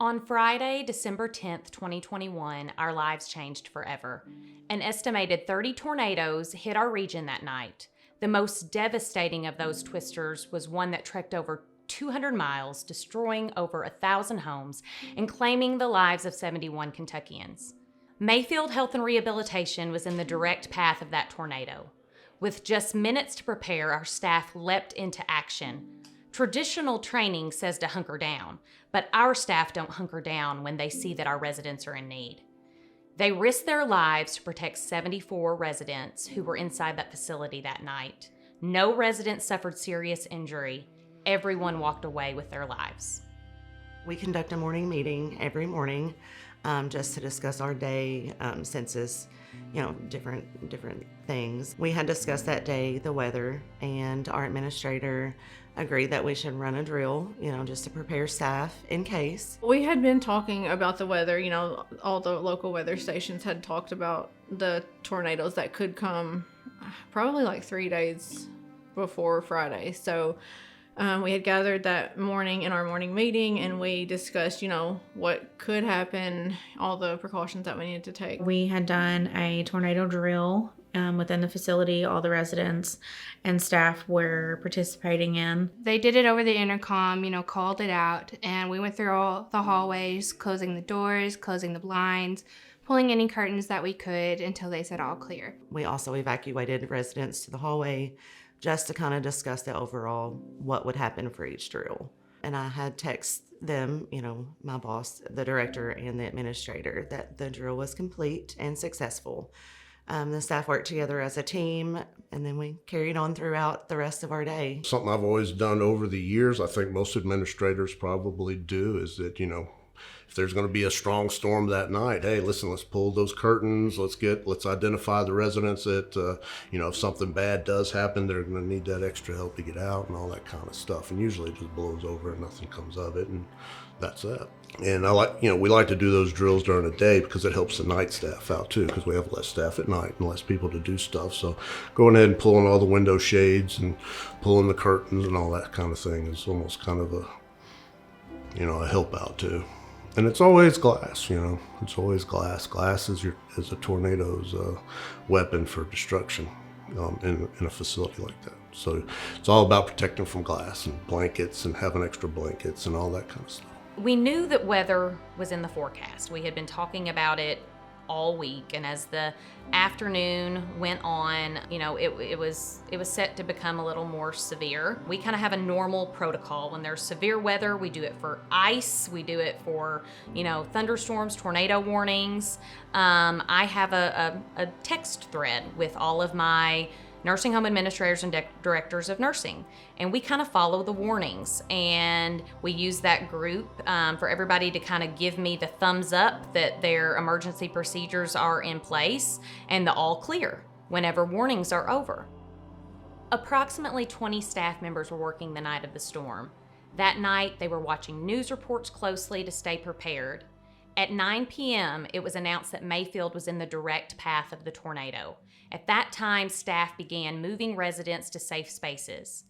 On Friday, December 10th, 2021, our lives changed forever. An estimated 30 tornadoes hit our region that night. The most devastating of those twisters was one that trekked over 200 miles, destroying over 1,000 homes and claiming the lives of 71 Kentuckians. Mayfield Health and Rehabilitation was in the direct path of that tornado. With just minutes to prepare, our staff leapt into action. Traditional training says to hunker down, but our staff don't hunker down when they see that our residents are in need. They risked their lives to protect 74 residents who were inside that facility that night. No resident suffered serious injury. Everyone walked away with their lives. We conduct a morning meeting every morning just to discuss our day, census, different things. We had discussed that day the weather, and our administrator agreed that we should run a drill, just to prepare staff in case. We had been talking about the weather, all the local weather stations had talked about the tornadoes that could come probably like 3 days before Friday. So we had gathered that morning in our morning meeting, and we discussed, what could happen, all the precautions that we needed to take. We had done a tornado drill within the facility. All the residents and staff were participating in. They did it over the intercom, called it out, and we went through all the hallways, closing the doors, closing the blinds, pulling any curtains that we could until they said all clear. We also evacuated residents to the hallway just to kind of discuss the overall what would happen for each drill. And I had text them, my boss, the director, and the administrator, that the drill was complete and successful. The staff worked together as a team, and then we carried on throughout the rest of our day. Something I've always done over the years, I think most administrators probably do, is that, if there's going to be a strong storm that night, hey, listen, let's pull those curtains, let's identify the residents that, if something bad does happen, they're going to need that extra help to get out and all that kind of stuff. And usually it just blows over and nothing comes of it, and that's it. And we like to do those drills during the day because it helps the night staff out too, because we have less staff at night and less people to do stuff. So going ahead and pulling all the window shades and pulling the curtains and all that kind of thing is almost kind of a help out too. And it's always glass, it's always glass. Glass is a tornado's weapon for destruction in a facility like that. So it's all about protecting from glass and blankets and having extra blankets and all that kind of stuff. We knew that weather was in the forecast. We had been talking about it all week, and as the afternoon went on, it was set to become a little more severe. We kind of have a normal protocol. When there's severe weather, we do it for ice, we do it for thunderstorms, tornado warnings. I have a text thread with all of my nursing home administrators and directors of nursing, and we kind of follow the warnings, and we use that group for everybody to kind of give me the thumbs up that their emergency procedures are in place and the all clear whenever warnings are over. Approximately 20 staff members were working the night of the storm. That night, they were watching news reports closely to stay prepared. At 9 p.m., it was announced that Mayfield was in the direct path of the tornado. At that time, staff began moving residents to safe spaces.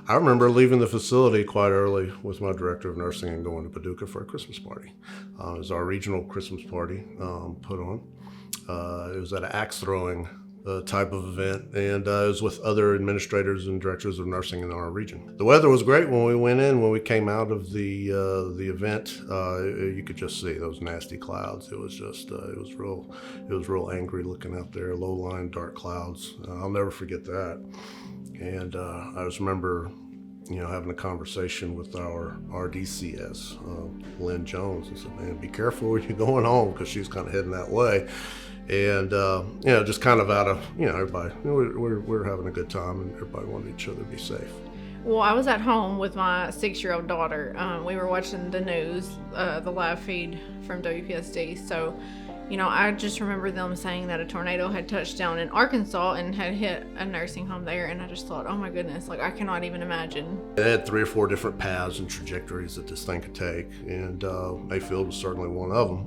I remember leaving the facility quite early with my director of nursing and going to Paducah for a Christmas party. It was our regional Christmas party put on. It was at an axe throwing type of event, and it was with other administrators and directors of nursing in our region. The weather was great when we went in. When we came out of the event, you could just see those nasty clouds. It was just it was real angry looking out there, low-lying dark clouds. I'll never forget that. And I just remember having a conversation with our RDCS, Lynn Jones, and said, man, be careful when you're going home, because she's kind of heading that way. And, just kind of out of, everybody, we're having a good time, and everybody wanted each other to be safe. Well, I was at home with my 6-year-old daughter. We were watching the news, the live feed from WPSD. So, I just remember them saying that a tornado had touched down in Arkansas and had hit a nursing home there. And I just thought, oh my goodness, I cannot even imagine. It had 3 or 4 different paths and trajectories that this thing could take. And Mayfield was certainly one of them.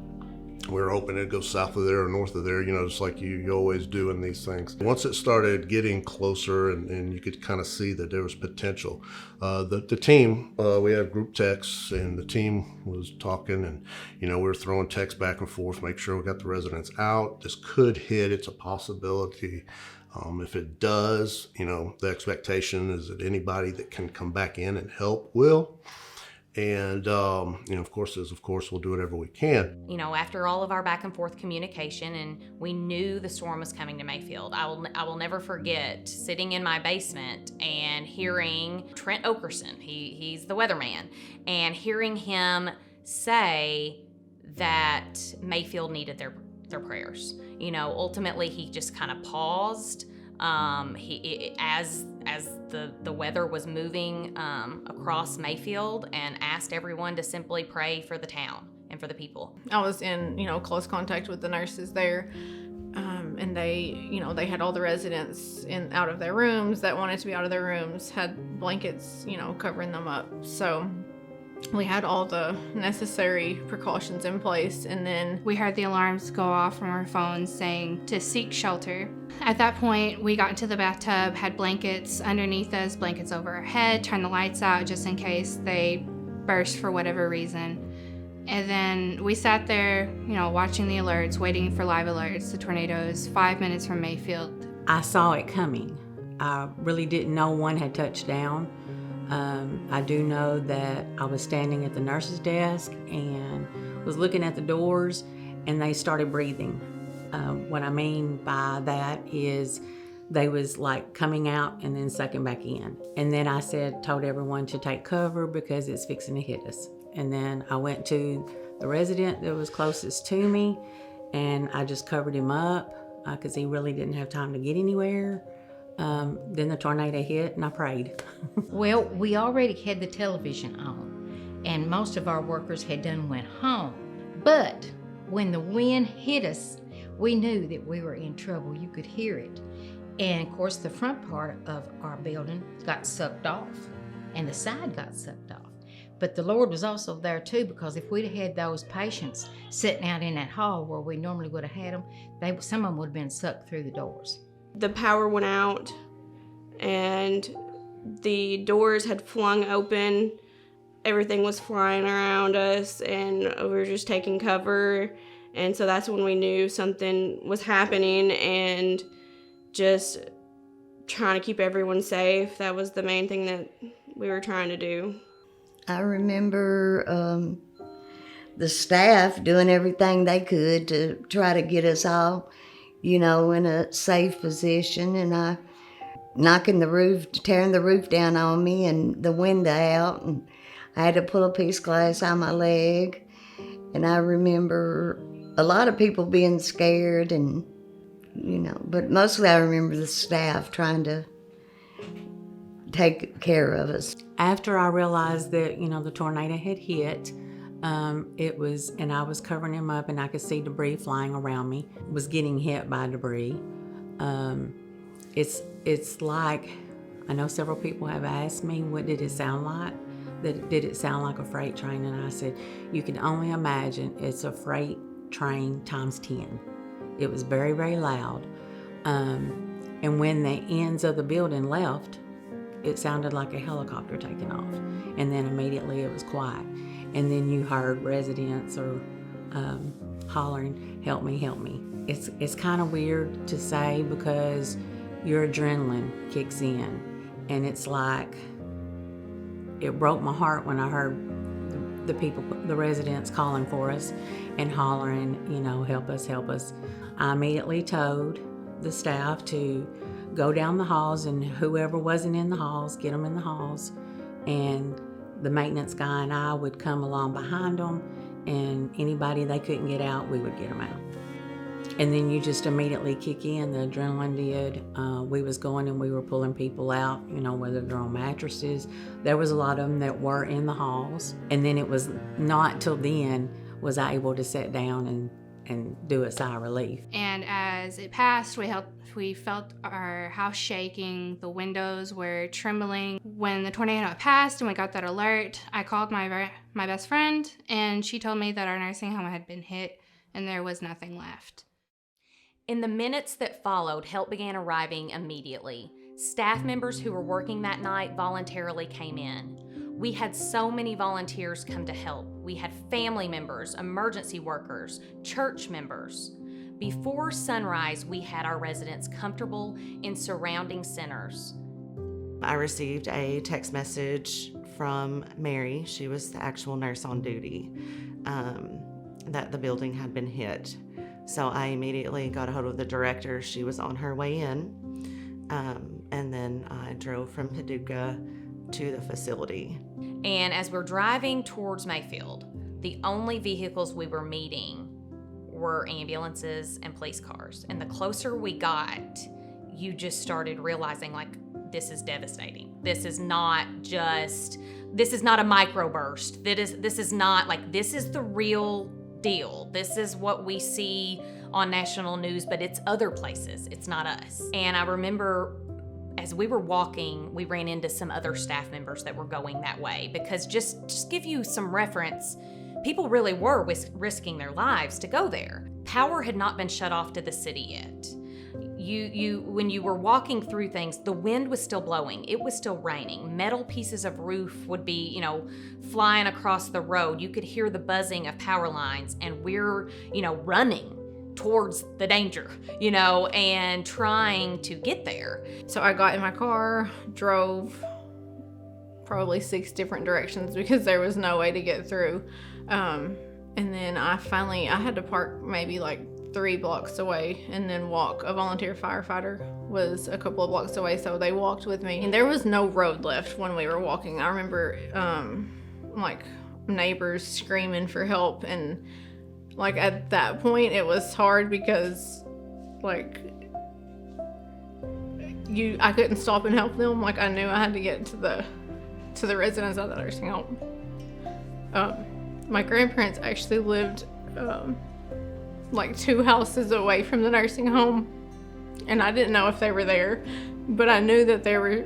We were hoping it'd go south of there or north of there, just like you always do in these things. Once it started getting closer and you could kind of see that there was potential, the team, we have group texts, and the team was talking, and, we were throwing texts back and forth, make sure we got the residents out. This could hit. It's a possibility. If it does, the expectation is that anybody that can come back in and help will. And, of course, we'll do whatever we can. After all of our back and forth communication, and we knew the storm was coming to Mayfield, I will never forget sitting in my basement and hearing Trent Okerson, he's the weatherman, and hearing him say that Mayfield needed their prayers. Ultimately, he just kind of paused. As the weather was moving across Mayfield, and asked everyone to simply pray for the town and for the people. I was in, close contact with the nurses there, and they had all the residents out of their rooms that wanted to be out of their rooms, had blankets, covering them up. So we had all the necessary precautions in place, and then We heard the alarms go off from our phones saying to seek shelter. At that point, we got into the bathtub, had blankets underneath us, blankets over our head, turned the lights out just in case they burst for whatever reason. And then we sat there, watching the alerts, waiting for live alerts. The tornadoes 5 minutes from Mayfield. I saw it coming. I really didn't know one had touched down. I do know that I was standing at the nurse's desk and was looking at the doors, and they started breathing. What I mean by that is they was like coming out and then sucking back in. And then I told everyone to take cover because it's fixing to hit us. And then I went to the resident that was closest to me, and I just covered him up because he really didn't have time to get anywhere. Then the tornado hit, and I prayed. Well, we already had the television on, and most of our workers had went home. But when the wind hit us, we knew that we were in trouble. You could hear it. And of course, the front part of our building got sucked off, and the side got sucked off. But the Lord was also there too, because if we'd have had those patients sitting out in that hall where we normally would have had them, some of them would have been sucked through the doors. The power went out and the doors had flung open. Everything was flying around us, and we were just taking cover. And so that's when we knew something was happening, and just trying to keep everyone safe. That was the main thing that we were trying to do. I remember the staff doing everything they could to try to get us all, in a safe position, and I tearing the roof down on me and the window out, and I had to pull a piece of glass out of my leg. And I remember a lot of people being scared, and but mostly I remember the staff trying to take care of us. After I realized that, the tornado had hit, and I was covering him up, and I could see debris flying around me, was getting hit by debris. It's like, I know several people have asked me, what did it sound like? Did it sound like a freight train? And I said, you can only imagine it's a freight train times 10. It was very, very loud. And when the ends of the building left, it sounded like a helicopter taking off. And then immediately it was quiet. And then you heard residents or hollering, help me, help me. It's kind of weird to say because your adrenaline kicks in. And it's like, it broke my heart when I heard the residents calling for us and hollering, help us, help us. I immediately told the staff to go down the halls, and whoever wasn't in the halls, get them in the halls. And the maintenance guy and I would come along behind them, and anybody they couldn't get out, we would get them out. And then you just immediately kick in, the adrenaline did. We was going and we were pulling people out, whether they're on mattresses. There was a lot of them that were in the halls. And then it was not till then was I able to sit down and do a sigh of relief. And as it passed, we felt our house shaking. The windows were trembling. When the tornado passed and we got that alert, I called my best friend, and she told me that our nursing home had been hit and there was nothing left. In the minutes that followed, help began arriving immediately. Staff members who were working that night voluntarily came in. We had so many volunteers come to help. We had family members, emergency workers, church members. Before sunrise, we had our residents comfortable in surrounding centers. I received a text message from Mary. She was the actual nurse on duty, that the building had been hit. So I immediately got a hold of the director. She was on her way in. And then I drove from Paducah to the facility. And as we're driving towards Mayfield, the only vehicles we were meeting were ambulances and police cars. And the closer we got, you just started realizing, like, this is devastating. This is not a microburst. This is not, like, this is the real deal. This is what we see on national news, but it's other places. It's not us. And I remember as we were walking, we ran into some other staff members that were going that way, because just give you some reference, people really were risking their lives to go there. Power had not been shut off to the city yet. When you were walking through things, the wind was still blowing. It was still raining. Metal pieces of roof would be, flying across the road. You could hear the buzzing of power lines, and we're, running towards the danger, and trying to get there. So I got in my car, drove probably 6 different directions because there was no way to get through. And then I had to park maybe like 3 blocks away and then walk. A volunteer firefighter was a couple of blocks away, so they walked with me. And there was no road left when we were walking. I remember like neighbors screaming for help, and like at that point it was hard because like I couldn't stop and help them. Like I knew I had to get to the residents of the nursing home. My grandparents actually lived like 2 houses away from the nursing home, and I didn't know if they were there, but I knew that there were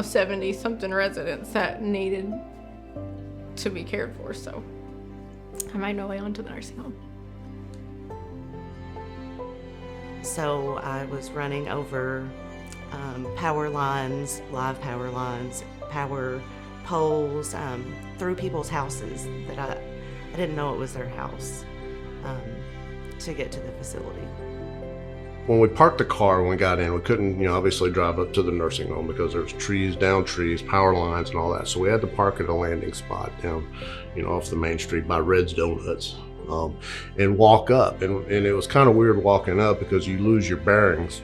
70 something residents that needed to be cared for, so I made my way onto the nursing home. So I was running over power lines, live power lines, power poles, through people's houses that I didn't know it was their house, to get to the facility. When we parked the car, when we got in, we couldn't, obviously drive up to the nursing home because there's trees, power lines and all that. So we had to park at a landing spot down, off the main street by Red's Donuts, and walk up. And it was kind of weird walking up because you lose your bearings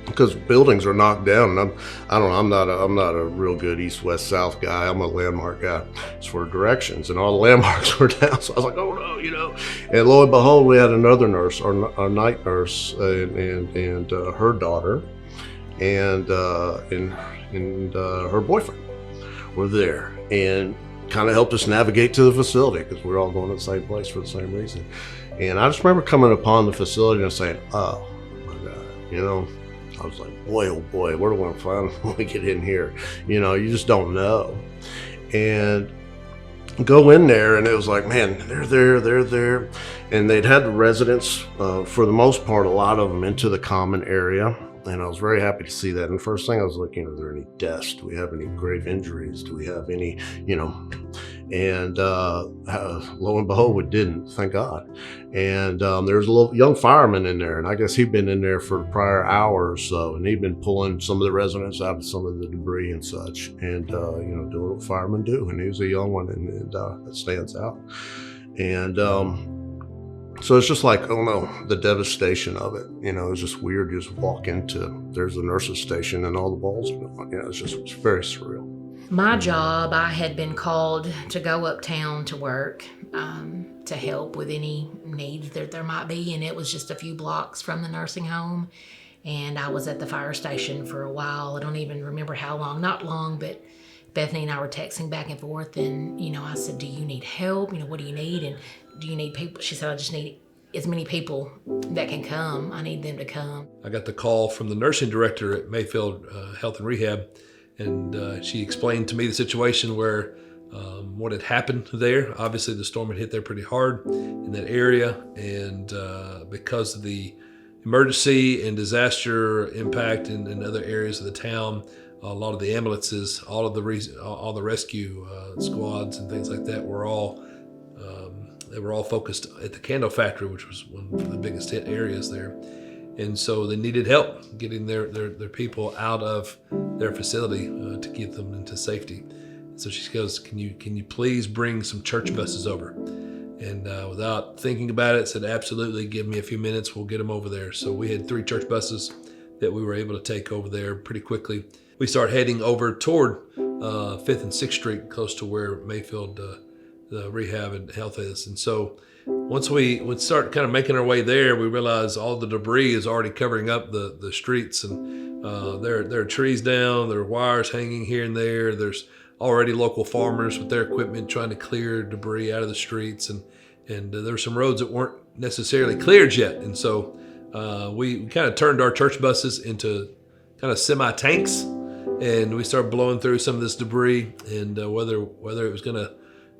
because buildings are knocked down. And I'm not a real good east, west, south guy. I'm a landmark guy. It's for directions, and all the landmarks were down. So I was like, oh no, And lo and behold, we had another nurse, our night nurse, and her daughter, and her boyfriend were there, and kind of helped us navigate to the facility because we were all going to the same place for the same reason. And I just remember coming upon the facility and saying, oh my God, I was like, boy, oh boy, where do we find when we get in here? You just don't know. And go in there, and it was like, man, they're there. And they'd had the residents, for the most part, a lot of them into the common area. And I was very happy to see that. And the first thing I was looking, are there any deaths? Do we have any grave injuries? Do we have any, And lo and behold, we didn't, thank God. And there was a little young fireman in there, and I guess he'd been in there for the prior hour or so, and he'd been pulling some of the residents out of some of the debris and such, and doing what firemen do. And he was a young one, and that stands out. And so it's just like, oh no, the devastation of it. It's just weird. You just walk into, there's the nurse's station and all the walls are gone. It's very surreal. My job, I had been called to go uptown to work, to help with any needs that there might be, and it was just a few blocks from the nursing home. And I was at the fire station for a while. I don't even remember how long, not long, but Bethany and I were texting back and forth, and I said, do you need help? What do you need? And do you need people? She said, I just need as many people that can come. I need them to come. I got the call from the nursing director at Mayfield Health and Rehab, and she explained to me the situation where what had happened there. Obviously, the storm had hit there pretty hard in that area, and because of the emergency and disaster impact in other areas of the town, a lot of the ambulances, all the rescue squads and things like that were all focused at the candle factory, which was one of the biggest hit areas there. And so they needed help getting their people out of their facility to get them into safety. So she goes, can you please bring some church buses over? And without thinking about it, said, absolutely, give me a few minutes, we'll get them over there. So we had 3 church buses that we were able to take over there pretty quickly. We start heading over toward 5th and 6th Street, close to where Mayfield the rehab and health is. And so once we would start kind of making our way there, we realized all the debris is already covering up the streets, and there are trees down, there are wires hanging here and there. There's already local farmers with their equipment trying to clear debris out of the streets, and there were some roads that weren't necessarily cleared yet. And so we kind of turned our church buses into kind of semi-tanks, and we started blowing through some of this debris, and whether it was going to,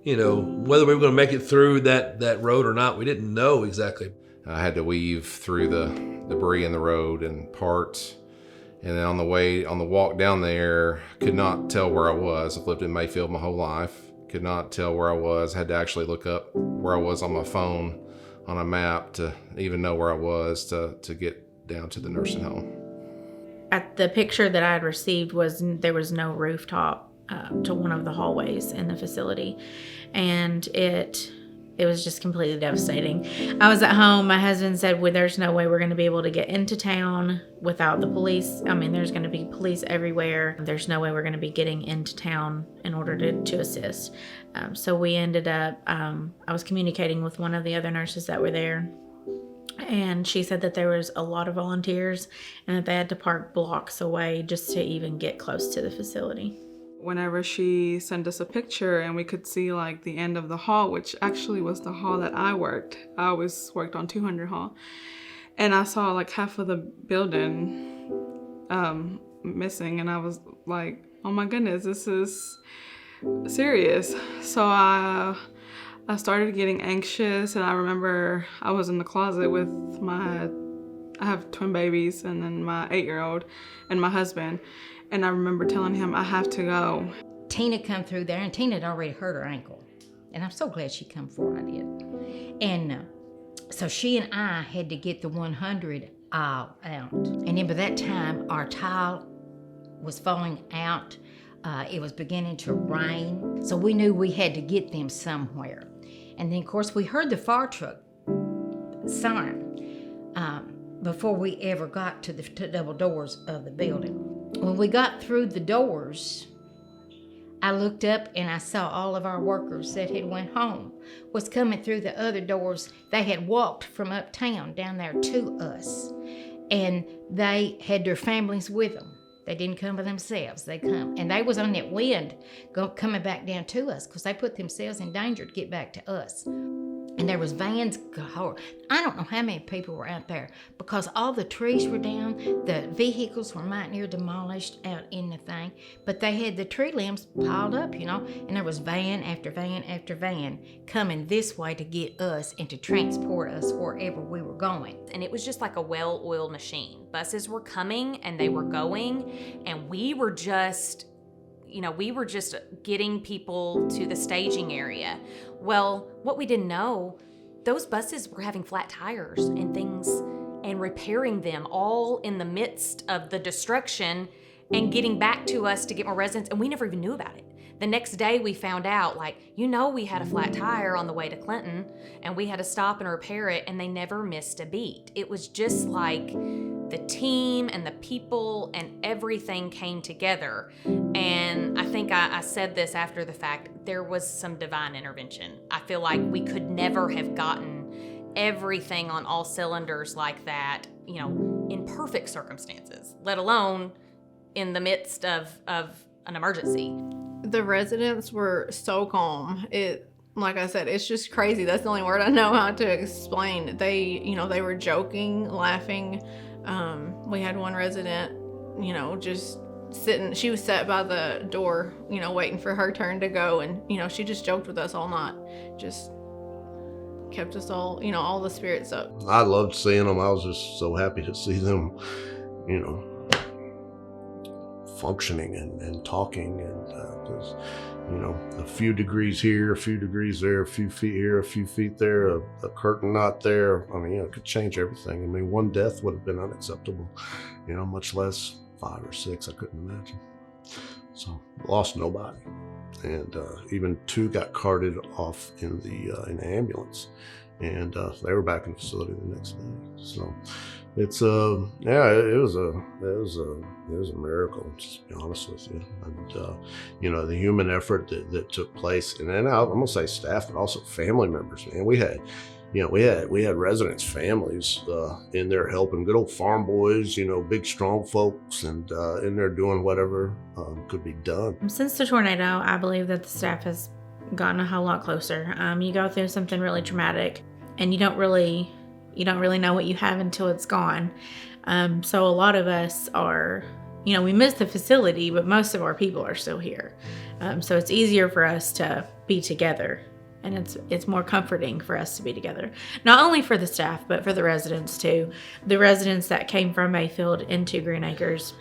whether we were going to make it through that road or not, we didn't know exactly. I had to weave through the debris in the road and parts. And then on the walk down there, could not tell where I was. I've lived in Mayfield my whole life. Could not tell where I was. Had to actually look up where I was on my phone on a map to even know where I was to get down to the nursing home. At the picture that I had received there was no rooftop to one of the hallways in the facility, and it was just completely devastating. I was at home. My husband said, well, there's no way we're going to be able to get into town without the police. I mean, there's going to be police everywhere. There's no way we're going to be getting into town in order to assist. So we ended up, I was communicating with one of the other nurses that were there, and she said that there was a lot of volunteers and that they had to park blocks away just to even get close to the facility. Whenever she sent us a picture and we could see like the end of the hall, which actually was the hall that I worked. I always worked on 200 Hall. And I saw like half of the building missing, and I was like, oh my goodness, this is serious. So I started getting anxious, and I remember I was in the closet with I have twin babies, and then my 8-year-old and my husband. And I remember telling him, I have to go. Tina come through there, and Tina had already hurt her ankle. And I'm so glad she come before I did. And so she and I had to get the 100 aisle out. And then by that time, our tile was falling out. It was beginning to rain. So we knew we had to get them somewhere. And then, of course, we heard the fire truck siren before we ever got to the double doors of the building. When we got through the doors, I looked up and I saw all of our workers that had went home was coming through the other doors. They had walked from uptown down there to us, and they had their families with them. They didn't come by themselves. They come, and they was on that wind coming back down to us because they put themselves in danger to get back to us. And there was vans. I don't know how many people were out there because all the trees were down. The vehicles were mighty near demolished out in the thing. But they had the tree limbs piled up, and there was van after van after van coming this way to get us and to transport us wherever we were going. And it was just like a well-oiled machine. Buses were coming and they were going, and we were just getting people to the staging area. Well, what we didn't know, those buses were having flat tires and things and repairing them all in the midst of the destruction and getting back to us to get more residents, and we never even knew about it. The next day we found out, we had a flat tire on the way to Clinton and we had to stop and repair it, and they never missed a beat. It was just like the team and the people and everything came together. And I think I said this after the fact, there was some divine intervention. I feel like we could never have gotten everything on all cylinders like that, in perfect circumstances, let alone in the midst of an emergency. The residents were so calm. Like I said, it's just crazy. That's the only word I know how to explain. They were joking, laughing. We had one resident, just she was sat by the door, waiting for her turn to go. And, she just joked with us all night. Just kept us all, all the spirits up. I loved seeing them. I was just so happy to see them, functioning and talking, and there's, a few degrees here, a few degrees there, a few feet here, a few feet there, a curtain not there. I mean, it could change everything. I mean, one death would have been unacceptable, much less 5 or 6. I couldn't imagine. So lost nobody, and even 2 got carted off in the ambulance, and they were back in the facility the next day. So it's it was a miracle, just to be honest with you. And the human effort that took place, and then I'm gonna say staff, but also family members. Man, we had residents' families in there helping, good old farm boys, big strong folks, and in there doing whatever could be done. Since the tornado, I believe that the staff has gotten a whole lot closer. You go through something really traumatic, and you don't really know what you have until it's gone. So a lot of us are, we miss the facility, but most of our people are still here. So it's easier for us to be together, and it's more comforting for us to be together. Not only for the staff, but for the residents too. The residents that came from Mayfield into Green Acres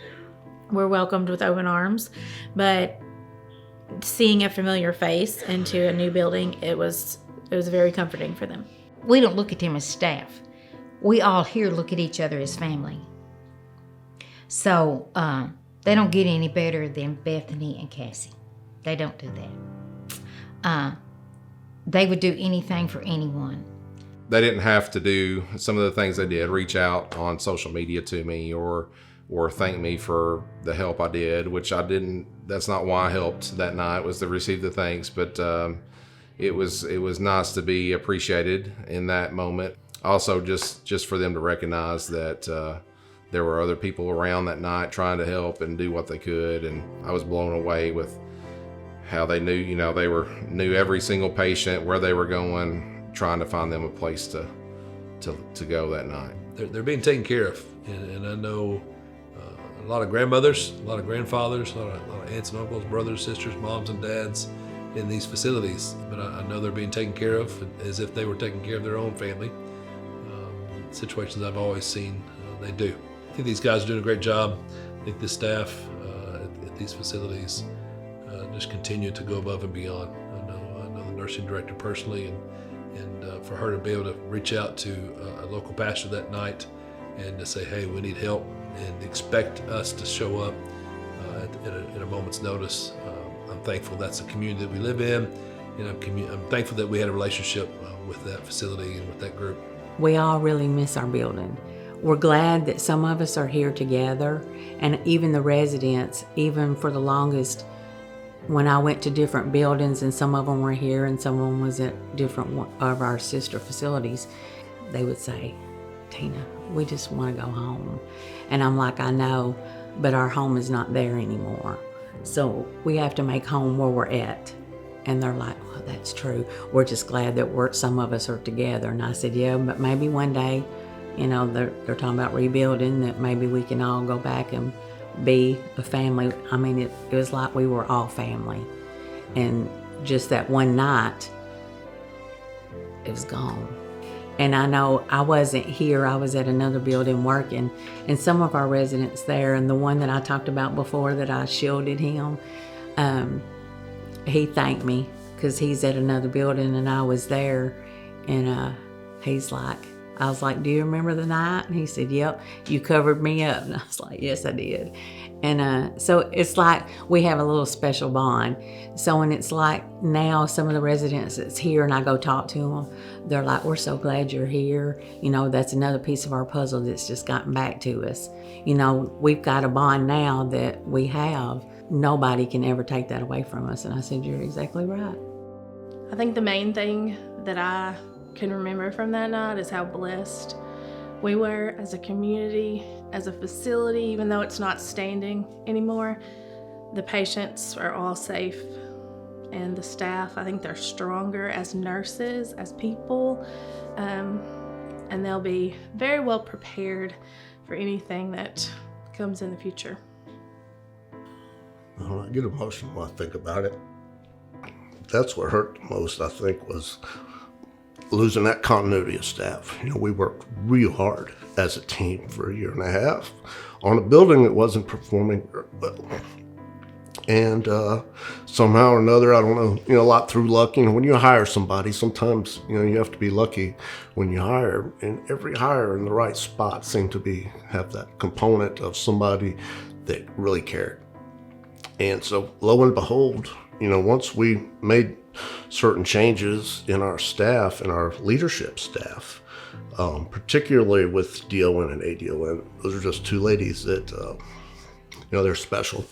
were welcomed with open arms, but seeing a familiar face into a new building, it was very comforting for them. We don't look at them as staff. We all here look at each other as family. So they don't get any better than Bethany and Cassie. They don't do that. They would do anything for anyone. They didn't have to do some of the things they did, reach out on social media to me or thank me for the help I did, which I didn't. That's not why I helped that night, was to receive the thanks, but it was nice to be appreciated in that moment. Also, just for them to recognize that there were other people around that night trying to help and do what they could, and I was blown away with how they knew, knew every single patient, where they were going, trying to find them a place to go that night. They're being taken care of, and I know a lot of grandmothers, a lot of grandfathers, a lot of aunts and uncles, brothers, sisters, moms and dads in these facilities, but I know they're being taken care of as if they were taking care of their own family. Situations I've always seen, they do. I think these guys are doing a great job. I think the staff at these facilities just continue to go above and beyond. I know the nursing director personally, and for her to be able to reach out to a local pastor that night and to say, hey, we need help, and expect us to show up at a moment's notice. I'm thankful that's the community that we live in, and I'm thankful that we had a relationship with that facility and with that group. We all really miss our building. We're glad that some of us are here together, and even the residents, even for the longest, when I went to different buildings and some of them were here and some of them was at different of our sister facilities, they would say, Tina, we just want to go home. And I'm like, I know, but our home is not there anymore. So we have to make home where we're at. And they're like, well, that's true. We're just glad that some of us are together. And I said, yeah, but maybe one day, they're talking about rebuilding, that maybe we can all go back and be a family. I mean, it was like we were all family. And just that one night, it was gone. And I know I wasn't here. I was at another building working, and some of our residents there, and the one that I talked about before that I shielded him, he thanked me because he's at another building and I was there, and he's like, I was like, do you remember the night? And he said, yep, you covered me up. And I was like, yes, I did. And so it's like we have a little special bond. So when it's like now some of the residents that's here and I go talk to them, they're like, we're so glad you're here. That's another piece of our puzzle that's just gotten back to us. We've got a bond now that we have. Nobody can ever take that away from us. And I said, you're exactly right. I think the main thing that I can remember from that night is how blessed we were as a community, as a facility. Even though it's not standing anymore, the patients are all safe, and the staff, I think they're stronger as nurses, as people, and they'll be very well prepared for anything that comes in the future. I get emotional when I think about it. That's what hurt the most, I think, was losing that continuity of staff. We worked real hard as a team for a year and a half on a building that wasn't performing very well. And somehow or another, I don't know, a lot through luck. When you hire somebody, sometimes, you have to be lucky when you hire. And every hire in the right spot seemed to have that component of somebody that really cared. And so, lo and behold, once we made certain changes in our staff and our leadership staff, particularly with DON and ADON, those are just two ladies that, they're special.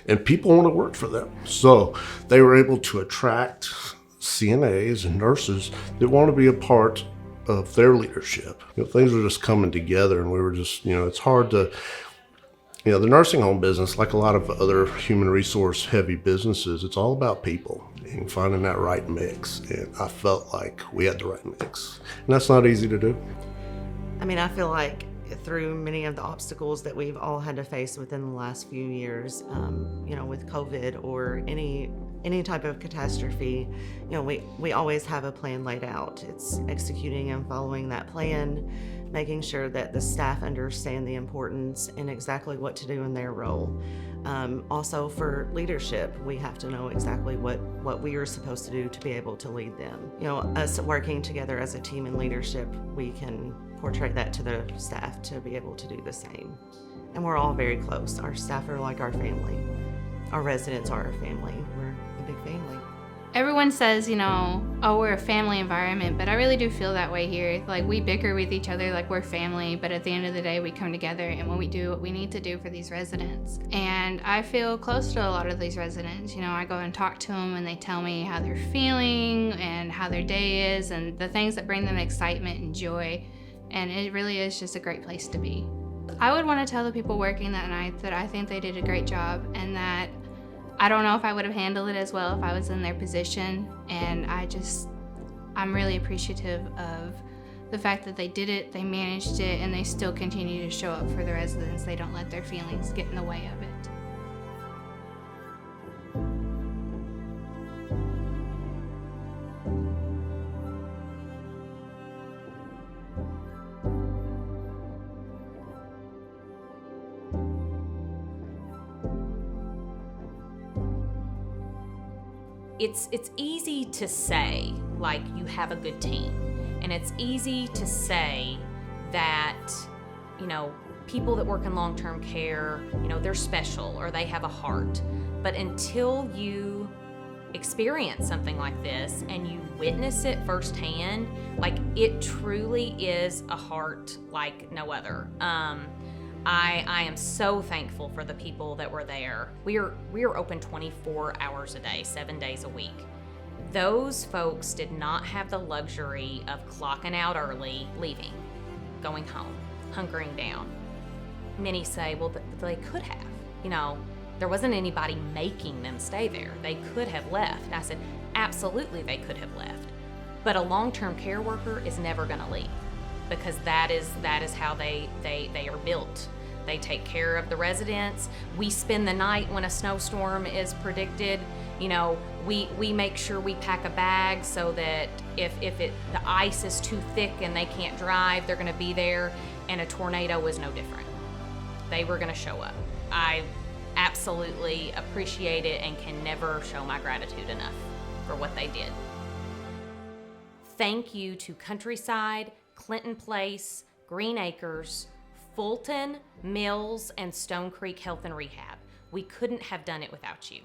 And people want to work for them. So they were able to attract CNAs and nurses that want to be a part of their leadership. Things were just coming together, and we were just, it's hard to, the nursing home business, like a lot of other human resource heavy businesses, it's all about people and finding that right mix. And I felt like we had the right mix. And that's not easy to do. I feel like through many of the obstacles that we've all had to face within the last few years, with COVID or any type of catastrophe, we always have a plan laid out. It's executing and following that plan, making sure that the staff understand the importance and exactly what to do in their role. Also for leadership, we have to know exactly what we are supposed to do to be able to lead them. Us working together as a team in leadership, we can portray that to the staff to be able to do the same. And we're all very close. Our staff are like our family. Our residents are our family. We're a big family. Everyone says, oh, we're a family environment, but I really do feel that way here. Like, we bicker with each other like we're family, but at the end of the day, we come together and when we do what we need to do for these residents. And I feel close to a lot of these residents. I go and talk to them and they tell me how they're feeling and how their day is and the things that bring them excitement and joy. And it really is just a great place to be. I would want to tell the people working that night that I think they did a great job and that I don't know if I would have handled it as well if I was in their position. And I'm really appreciative of the fact that they did it, they managed it, and they still continue to show up for the residents. They don't let their feelings get in the way of it. It's easy to say, like, you have a good team. And it's easy to say that, people that work in long-term care, they're special or they have a heart. But until you experience something like this and you witness it firsthand, like, it truly is a heart like no other. I am so thankful for the people that were there. We are open 24 hours a day, 7 days a week. Those folks did not have the luxury of clocking out early, leaving, going home, hunkering down. Many say, well, they could have. There wasn't anybody making them stay there. They could have left. And I said, absolutely they could have left. But a long-term care worker is never going to leave, because that is how they are built. They take care of the residents. We spend the night when a snowstorm is predicted. We make sure we pack a bag so that if the ice is too thick and they can't drive, they're going to be there. And a tornado was no different. They were going to show up. I absolutely appreciate it and can never show my gratitude enough for what they did. Thank you to Countryside, Clinton Place, Green Acres, Fulton, Mills, and Stone Creek Health and Rehab. We couldn't have done it without you.